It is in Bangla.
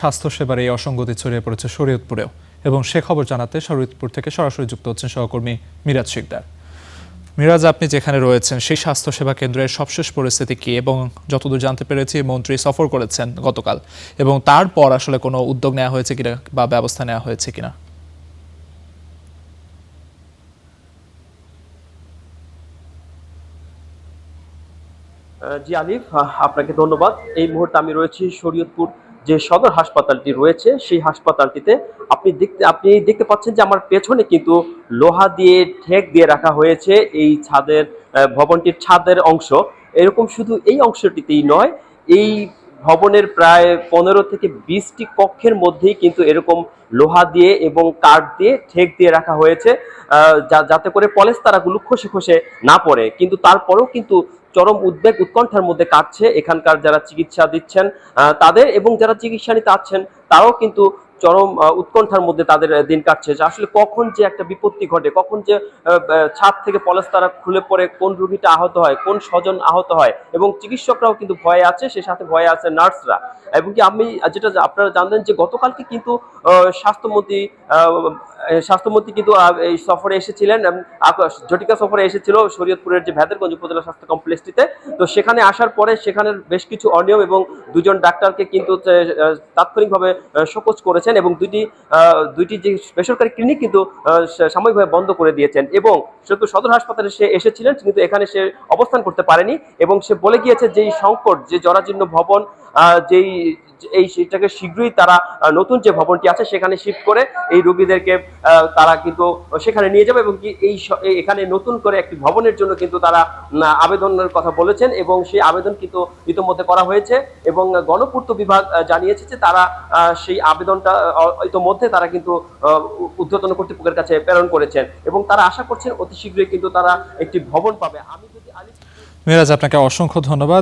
স্বাস্থ্যসেবার এই অসঙ্গতি ছড়িয়ে পড়েছে শরীয়তপুরেও এবং সে খবর জানাতে শরীয়তপুর থেকে সরাসরি যুক্ত হচ্ছেন সহকর্মী মিরাজ শিকদার। মিরাজ, আপনি যেখানে রয়েছেন সেই স্বাস্থ্যসেবা কেন্দ্রের সবশেষ পরিস্থিতি কি? এবং যতদূর জানতে পেরেছি মন্ত্রী সফর করেছেন গতকাল, এবং তারপর আসলে কোনো উদ্যোগ নেওয়া হয়েছে কিনা বা ব্যবস্থা নেওয়া হয়েছে কিনা? জি আলিফ, আপনাকে ধন্যবাদ। এই মুহূর্তে আমি রয়েছি শরীয়তপুর যে সদর হাসপাতালটি রয়েছে সেই হাসপাতালটিতে। আপনি দেখতে পাচ্ছেন যে আমার পেছনে কিন্তু লোহা দিয়ে ঠেক দিয়ে রাখা হয়েছে এই ছাদের ভবনটির ছাদের অংশ। এরকম শুধু এই অংশটিতেই নয়, এই ভবনের প্রায় 15 থেকে 20টি কক্ষের মধ্যেই কিন্তু এরকম লোহা দিয়ে এবং কাঠ দিয়ে ঠেক দিয়ে রাখা হয়েছে, যাতে করে পলেস্তারাগুলো খসে খসে না পড়ে। কিন্তু তারপরেও কিন্তু চরম উদ্বেগ উৎকণ্ঠার মধ্যে কাটছে এখানকার যারা চিকিৎসা দিচ্ছেন তাদের, এবং যারা চিকিৎসা নিতে আসছেন তারাও কিন্তু চরম উৎকণ্ঠার মধ্যে তাদের দিন কাটছে যে আসলে কখন যে একটা বিপত্তি ঘটে, কখন যে ছাদ থেকে পলেস্তারা খুলে পড়ে কোন রোগীটা আহত হয়, কোন স্বজন আহত হয়। এবং চিকিৎসকরাও কিন্তু ভয়ে আছে, সে সাথে ভয়ে আছে নার্সরা। এবং কি আমি যেটা আপনারা জানলেন যে গতকালকে কিন্তু স্বাস্থ্যমন্ত্রী স্বাস্থ্যমন্ত্রী কিন্তু এই সফরে এসেছিলেন, জটিকা সফরে এসেছিল শরীয়তপুরের যে ভেদেরগঞ্জ উপজেলা স্বাস্থ্য কমপ্লেক্সটিতে। তো সেখানে আসার পরে সেখানের বেশ কিছু অনিয়ম এবং দুজন ডাক্তারকে কিন্তু তাৎক্ষণিকভাবে শোকজ করেছেন, এবং দুইটি যে বেসরকারি ক্লিনিক কিন্তু সাময়িকভাবে বন্ধ করে দিয়েছেন। এবং শুধু সদর হাসপাতালে সে এসেছিলেন, কিন্তু এখানে সে অবস্থান করতে পারেনি। এবং সে বলে গিয়েছে যে এই সংকট, যে জরাজীর্ণ ভবন, যেই সেটাকে শীঘ্রই তারা নতুন যে ভবনটি আছে সেখানে শিফট করে এই রোগীদেরকে তারা কিন্তু সেখানে নিয়ে যাবে, এবং কি এখানে নতুন করে একটি ভবনের জন্য কিন্তু তারা আবেদনের কথা বলেছেন, এবং সেই আবেদন কিন্তু ইতোমধ্যে করা হয়েছে। এবং গণপূর্ত বিভাগ জানিয়েছে যে তারা সেই আবেদনটা ইতোমধ্যে তারা কিন্তু ঊর্ধ্বতন কর্তৃপক্ষের কাছে প্রেরণ করেছেন, এবং তারা আশা করছেন অতি শীঘ্রই কিন্তু তারা একটি ভবন পাবে। আমি যদি মিরাজ, আপনাকে অসংখ্য ধন্যবাদ।